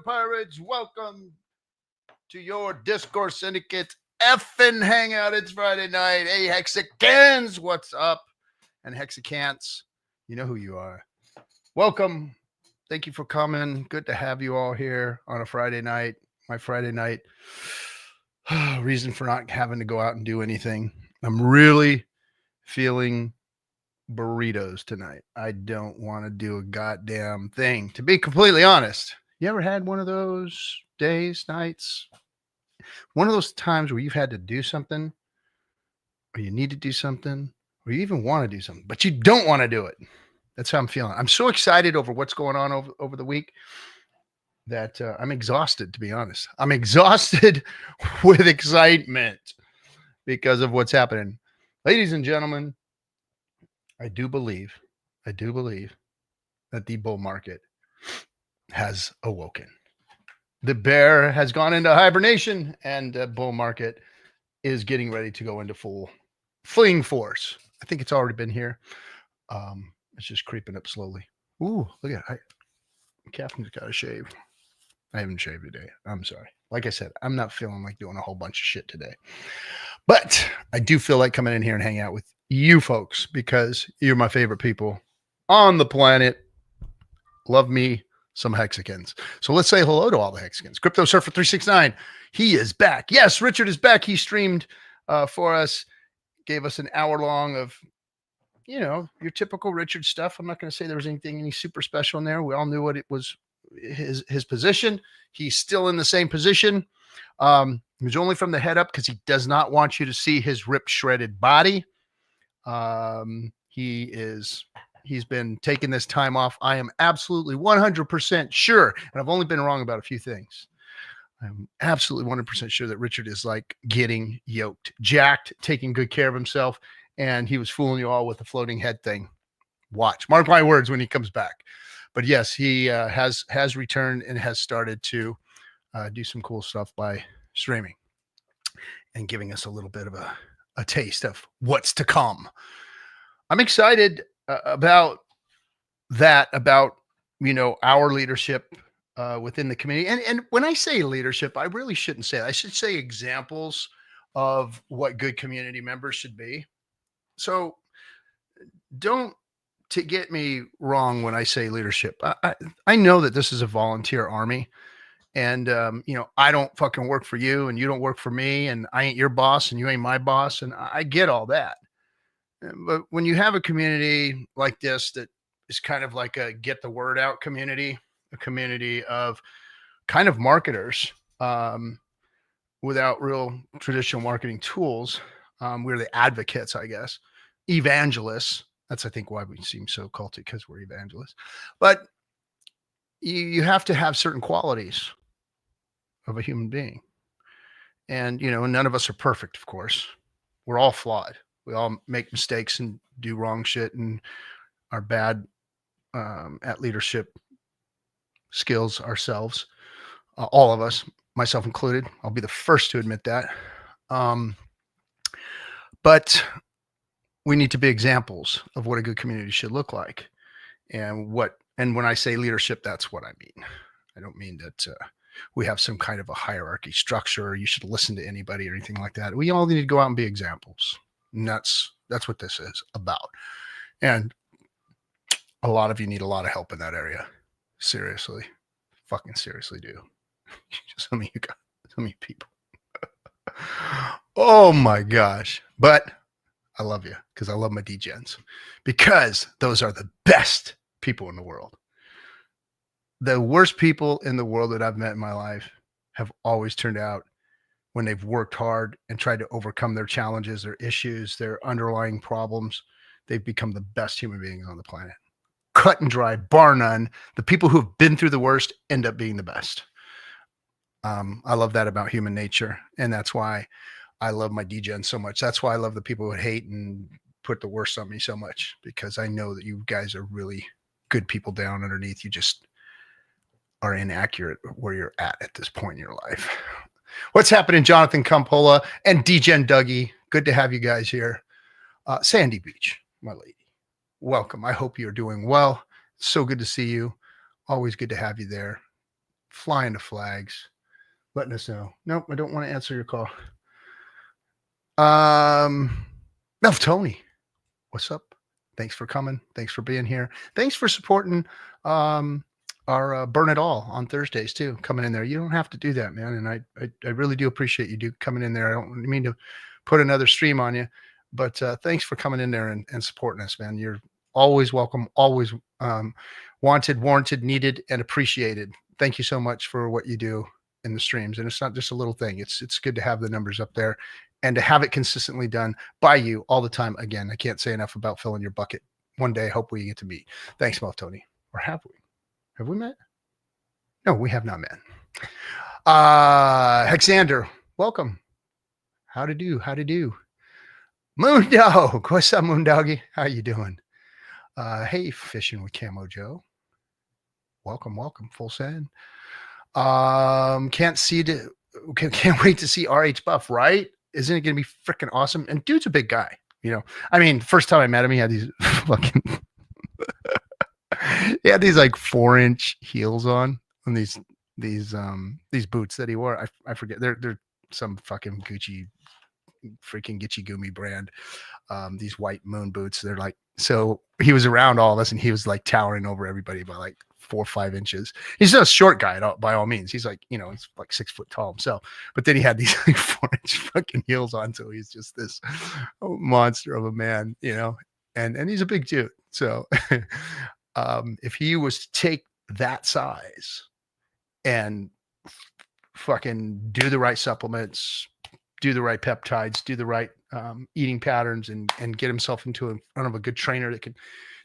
Pirates? Welcome to your Discord Syndicate FN Hangout. It's Friday night. Hey, Hexicans, what's up? And Hexicants, you know who you are. Welcome. Thank you for coming. Good to have you all here on a Friday night. My Friday night reason for not having to go out and do anything. I'm really feeling burritos tonight. I don't want to do a goddamn thing, to be completely honest. You ever had one of those days, nights, one of those times where you've had to do something, or you need to do something, or you even want to do something, but you don't want to do it? That's how I'm feeling. I'm so excited over what's going on over the week that I'm exhausted, to be honest. I'm exhausted with excitement because of what's happening. Ladies and gentlemen, I do believe that the bull market has awoken. The bear has gone into hibernation, and the bull market is getting ready to go into full fleeing force. I think it's already been here. It's just creeping up slowly. Ooh, look at it. Captain's got to shave. I haven't shaved today. I'm sorry. Like I said, I'm not feeling like doing a whole bunch of shit today. But I do feel like coming in here and hanging out with you folks because you're my favorite people on the planet. Love me some Hexicans. So let's say hello to all the Hexicans. Crypto Surfer 369. He is back. Yes, Richard is back. He streamed for us, gave us an hour long of, you know, your typical Richard stuff. I'm not going to say there was any super special in there. We all knew what it was, his position. He's still in the same position. He's only from the head up because he does not want you to see his ripped, shredded body. He's been taking this time off. I am absolutely 100% sure, and I've only been wrong about a few things. I'm absolutely 100% sure that Richard is like getting yoked, jacked, taking good care of himself, and he was fooling you all with the floating head thing. Watch, mark my words when he comes back. But yes, he has returned and has started to do some cool stuff by streaming and giving us a little bit of a taste of what's to come. I'm excited about that, about, you know, our leadership within the community. And when I say leadership, I really shouldn't say that. I should say examples of what good community members should be. So don't to get me wrong when I say leadership. I know that this is a volunteer army. And, you know, I don't fucking work for you and you don't work for me and I ain't your boss and you ain't my boss. And I get all that. But when you have a community like this, that is kind of like a get the word out community, a community of kind of marketers without real traditional marketing tools. We're the advocates, I guess, evangelists. That's, I think, why we seem so culty, because we're evangelists. But you have to have certain qualities of a human being. And, you know, none of us are perfect, of course. We're all flawed. We all make mistakes and do wrong shit and are bad at leadership skills ourselves. All of us, myself included. I'll be the first to admit that. But we need to be examples of what a good community should look like. And when I say leadership, that's what I mean. I don't mean that we have some kind of a hierarchy structure, or you should listen to anybody or anything like that. We all need to go out and be examples. And that's what this is about. And a lot of you need a lot of help in that area. Seriously. Fucking seriously do. Some of you people. Oh my gosh. But I love you because I love my degens, because those are the best people in the world. The worst people in the world that I've met in my life have always turned out, when they've worked hard and tried to overcome their challenges, their issues, their underlying problems, they've become the best human beings on the planet. Cut and dry, bar none. The people who've been through the worst end up being the best. I love that about human nature. And that's why I love my degen so much. That's why I love the people who hate and put the worst on me so much, because I know that you guys are really good people down underneath. You just are inaccurate where you're at this point in your life. What's happening, Jonathan Campola and Degen Dougie? Good to have you guys here. Sandy Beach, my lady, welcome. I hope you're doing well. So good to see you. Always good to have you there. flying the flags, letting us know. Nope, I don't want to answer your call. No, Tony, what's up? Thanks for coming. Thanks for being here. Thanks for supporting our Burn It All on Thursdays too. Coming in there, you don't have to do that, man. And I really do appreciate you coming in there. I don't mean to put another stream on you, but thanks for coming in there and supporting us, man. You're always welcome, always wanted, warranted, needed, and appreciated. Thank you so much for what you do in the streams. And it's not just a little thing. It's good to have the numbers up there and to have it consistently done by you all the time. Again, I can't say enough about filling your bucket. One day, hope we get to meet. Thanks, Mo Tony. Or have we? Have we met? No, we have not met. Hexander, welcome. How to do? Moondog, what's up, Moondoggy? How you doing? Hey, Fishing with Camo Joe. Welcome, full send. Can't wait to see RH Buff, right? Isn't it going to be freaking awesome? And dude's a big guy, you know. I mean, first time I met him, he had these fucking he had these like 4-inch heels on these boots that he wore. I forget. They're some fucking Gucci freaking Gitchy Gumi brand. These white moon boots. They're like, so he was around all of us and he was like towering over everybody by like 4 or 5 inches. He's not a short guy by all means. He's like, you know, he's like 6 foot tall himself, but then he had these like 4-inch fucking heels on. So he's just this monster of a man, you know, and he's a big dude. So if he was to take that size and fucking do the right supplements, do the right peptides, do the right eating patterns, and get himself into in front of a good trainer that can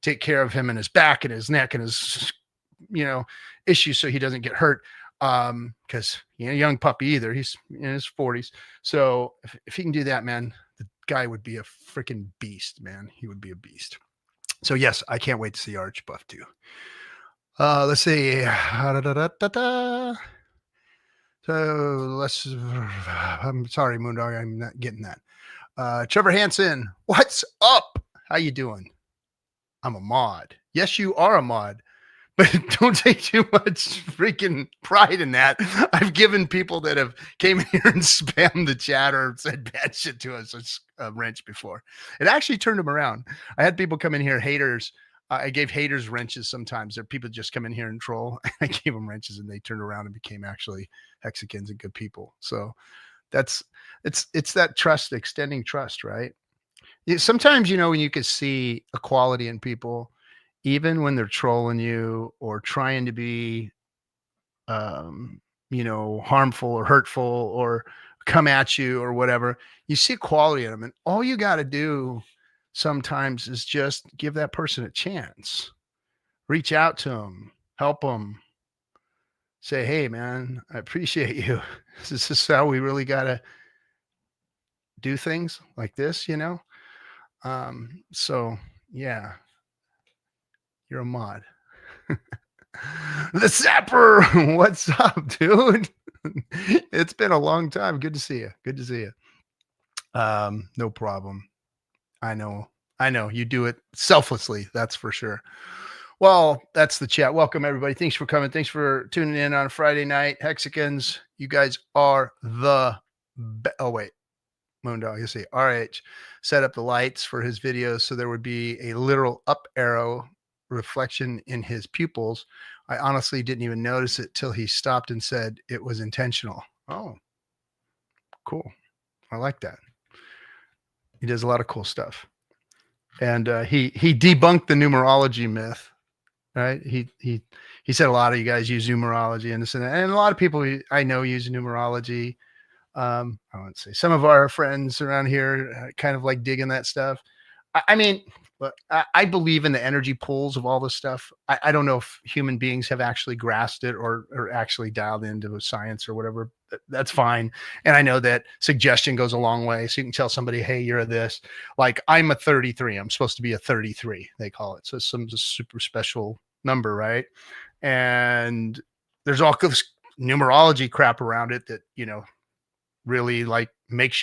take care of him and his back and his neck and his, you know, issues so he doesn't get hurt. Because he ain't a young puppy either. He's in his 40s. So if he can do that, man, the guy would be a freaking beast, man. He would be a beast. So yes, I can't wait to see RH Buff too. Let's see. So I'm sorry, Moondog, I'm not getting that. Trevor Hansen, what's up? How you doing? I'm a mod. Yes, you are a mod, but don't take too much freaking pride in that. I've given people that have came in here and spammed the chat or said bad shit to us a wrench before. It actually turned them around. I had people come in here, haters. I gave haters wrenches sometimes. There are people just come in here and troll. I gave them wrenches and they turned around and became actually Hexicans and good people. So it's that trust, extending trust, right? Sometimes, you know, when you can see a quality in people, even when they're trolling you or trying to be, you know, harmful or hurtful or come at you or whatever, you see quality in them. And all you got to do sometimes is just give that person a chance, reach out to them, help them, say, hey man, I appreciate you. This is how we really got to do things like this, you know? So yeah, you're a mod. The Sapper, what's up, dude? It's been a long time. Good to see you. Good to see you. No problem. I know you do it selflessly. That's for sure. Well, that's the chat. Welcome everybody. Thanks for coming. Thanks for tuning in on a Friday night. Hexicans, you guys are the oh wait, Moondog, you see RH set up the lights for his videos so there would be a literal up arrow reflection in his pupils. I honestly didn't even notice it till he stopped and said it was intentional. Oh, cool. I like that. He does a lot of cool stuff. And he debunked the numerology myth, right? He said a lot of you guys use numerology and this and that. And a lot of people I know use numerology. I won't say some of our friends around here kind of like digging that stuff. I mean, but I believe in the energy pools of all this stuff. I don't know if human beings have actually grasped it or actually dialed into science or whatever. That's fine. And I know that suggestion goes a long way. So you can tell somebody, hey, you're a this. Like I'm a 33. I'm supposed to be a 33, they call it. So it's some super special number, right? And there's all this numerology crap around it that, you know, really like makes you